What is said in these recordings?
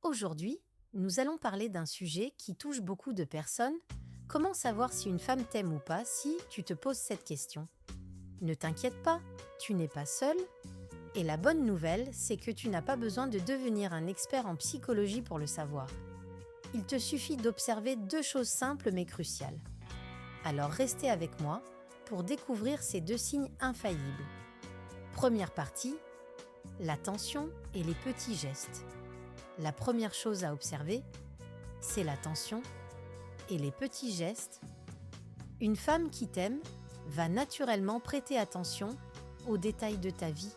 Aujourd'hui, nous allons parler d'un sujet qui touche beaucoup de personnes. Comment savoir si une femme t'aime ou pas si tu te poses cette question? Ne t'inquiète pas, tu n'es pas seule. Et la bonne nouvelle, c'est que tu n'as pas besoin de devenir un expert en psychologie pour le savoir. Il te suffit d'observer deux choses simples mais cruciales. Alors restez avec moi pour découvrir ces deux signes infaillibles. Première partie, l'attention et les petits gestes. La première chose à observer, c'est l'attention et les petits gestes. Une femme qui t'aime va naturellement prêter attention aux détails de ta vie.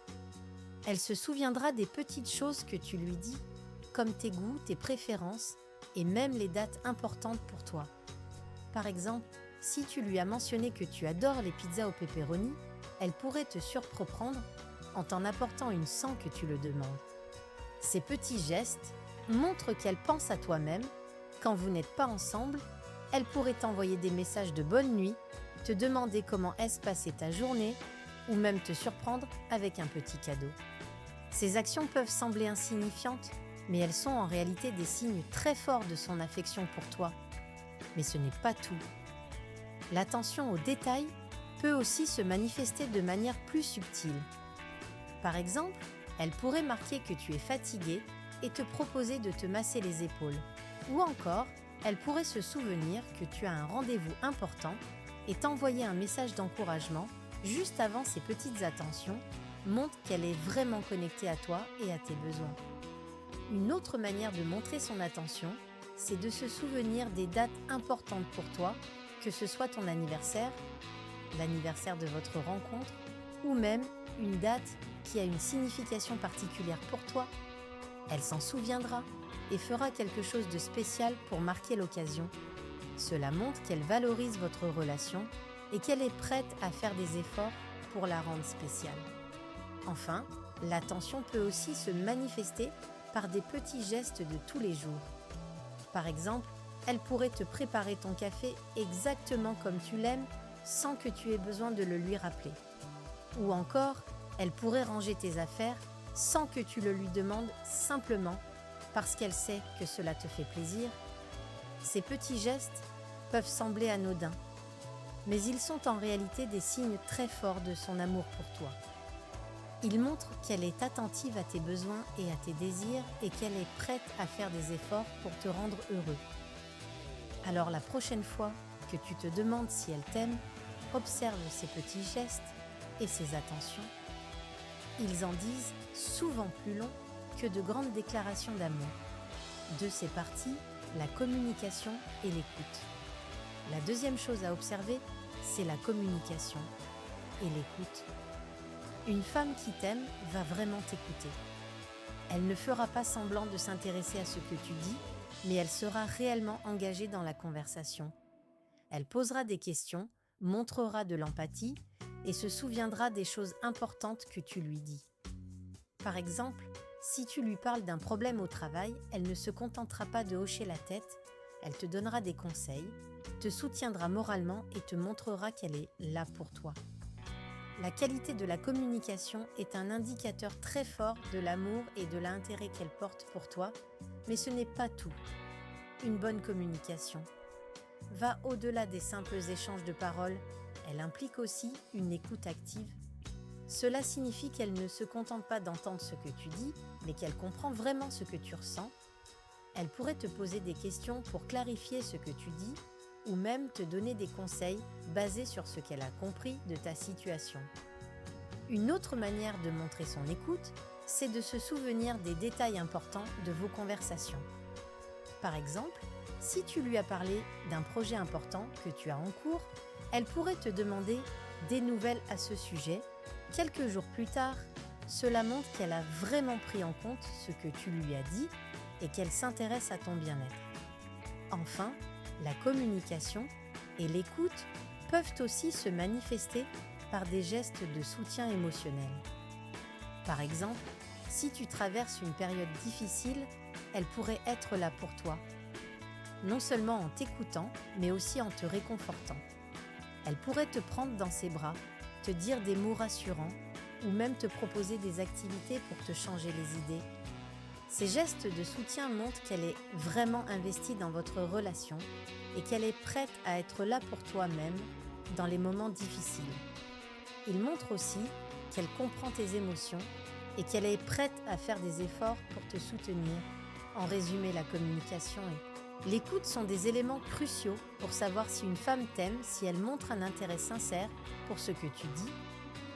Elle se souviendra des petites choses que tu lui dis, comme tes goûts, tes préférences et même les dates importantes pour toi. Par exemple, si tu lui as mentionné que tu adores les pizzas au pepperoni, elle pourrait te surprendre en t'en apportant une sans que tu le demandes. Ces petits gestes montrent qu'elle pense à toi-même. Quand vous n'êtes pas ensemble, elle pourrait t'envoyer des messages de bonne nuit, te demander comment est-ce passée ta journée ou même te surprendre avec un petit cadeau. Ces actions peuvent sembler insignifiantes, mais elles sont en réalité des signes très forts de son affection pour toi. Mais ce n'est pas tout. L'attention aux détails peut aussi se manifester de manière plus subtile. Par exemple, elle pourrait marquer que tu es fatigué et te proposer de te masser les épaules. Ou encore, elle pourrait se souvenir que tu as un rendez-vous important et t'envoyer un message d'encouragement juste avant. Ces petites attentions montrent qu'elle est vraiment connectée à toi et à tes besoins. Une autre manière de montrer son attention, c'est de se souvenir des dates importantes pour toi, que ce soit ton anniversaire, l'anniversaire de votre rencontre, ou même une date qui a une signification particulière pour toi. Elle s'en souviendra et fera quelque chose de spécial pour marquer l'occasion. Cela montre qu'elle valorise votre relation et qu'elle est prête à faire des efforts pour la rendre spéciale. Enfin, l'attention peut aussi se manifester par des petits gestes de tous les jours. Par exemple, elle pourrait te préparer ton café exactement comme tu l'aimes sans que tu aies besoin de le lui rappeler. Ou encore, elle pourrait ranger tes affaires sans que tu le lui demandes, simplement parce qu'elle sait que cela te fait plaisir. Ces petits gestes peuvent sembler anodins, mais ils sont en réalité des signes très forts de son amour pour toi. Ils montrent qu'elle est attentive à tes besoins et à tes désirs et qu'elle est prête à faire des efforts pour te rendre heureux. Alors la prochaine fois que tu te demandes si elle t'aime, observe ces petits gestes et ces attentions. Ils en disent souvent plus long que de grandes déclarations d'amour. De ces parties, la communication et l'écoute. La deuxième chose à observer, c'est la communication et l'écoute. Une femme qui t'aime va vraiment t'écouter. Elle ne fera pas semblant de s'intéresser à ce que tu dis, mais elle sera réellement engagée dans la conversation. Elle posera des questions, montrera de l'empathie et se souviendra des choses importantes que tu lui dis. Par exemple, si tu lui parles d'un problème au travail, elle ne se contentera pas de hocher la tête, elle te donnera des conseils, te soutiendra moralement et te montrera qu'elle est là pour toi. La qualité de la communication est un indicateur très fort de l'amour et de l'intérêt qu'elle porte pour toi, mais ce n'est pas tout. Une bonne communication va au-delà des simples échanges de paroles, elle implique aussi une écoute active. Cela signifie qu'elle ne se contente pas d'entendre ce que tu dis, mais qu'elle comprend vraiment ce que tu ressens. Elle pourrait te poser des questions pour clarifier ce que tu dis, ou même te donner des conseils basés sur ce qu'elle a compris de ta situation. Une autre manière de montrer son écoute, c'est de se souvenir des détails importants de vos conversations. Par exemple, si tu lui as parlé d'un projet important que tu as en cours, elle pourrait te demander des nouvelles à ce sujet. Quelques jours plus tard, cela montre qu'elle a vraiment pris en compte ce que tu lui as dit et qu'elle s'intéresse à ton bien-être. Enfin, la communication et l'écoute peuvent aussi se manifester par des gestes de soutien émotionnel. Par exemple, si tu traverses une période difficile, elle pourrait être là pour toi, non seulement en t'écoutant, mais aussi en te réconfortant. Elle pourrait te prendre dans ses bras, te dire des mots rassurants ou même te proposer des activités pour te changer les idées. Ces gestes de soutien montrent qu'elle est vraiment investie dans votre relation et qu'elle est prête à être là pour toi-même dans les moments difficiles. Ils montrent aussi qu'elle comprend tes émotions et qu'elle est prête à faire des efforts pour te soutenir. En résumé, la communication et l'écoute sont des éléments cruciaux pour savoir si une femme t'aime, si elle montre un intérêt sincère pour ce que tu dis,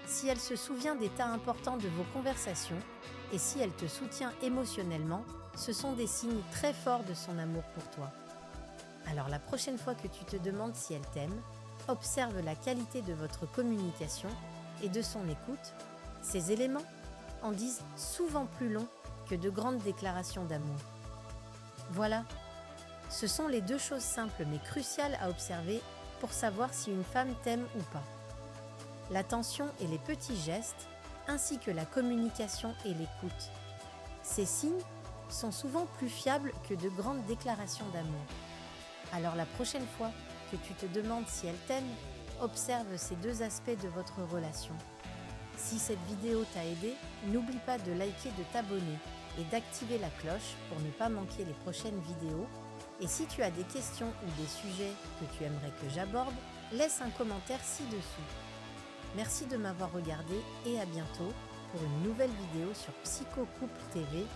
si elle se souvient des tas importants de vos conversations et si elle te soutient émotionnellement. Ce sont des signes très forts de son amour pour toi. Alors la prochaine fois que tu te demandes si elle t'aime, observe la qualité de votre communication et de son écoute. Ces éléments en disent souvent plus long que de grandes déclarations d'amour. Voilà, ce sont les deux choses simples mais cruciales à observer pour savoir si une femme t'aime ou pas. L'attention et les petits gestes, ainsi que la communication et l'écoute. Ces signes sont souvent plus fiables que de grandes déclarations d'amour. Alors la prochaine fois que tu te demandes si elle t'aime, observe ces deux aspects de votre relation. Si cette vidéo t'a aidé, n'oublie pas de liker, de t'abonner et d'activer la cloche pour ne pas manquer les prochaines vidéos. Et si tu as des questions ou des sujets que tu aimerais que j'aborde, laisse un commentaire ci-dessous. Merci de m'avoir regardé et à bientôt pour une nouvelle vidéo sur Psycho Couple TV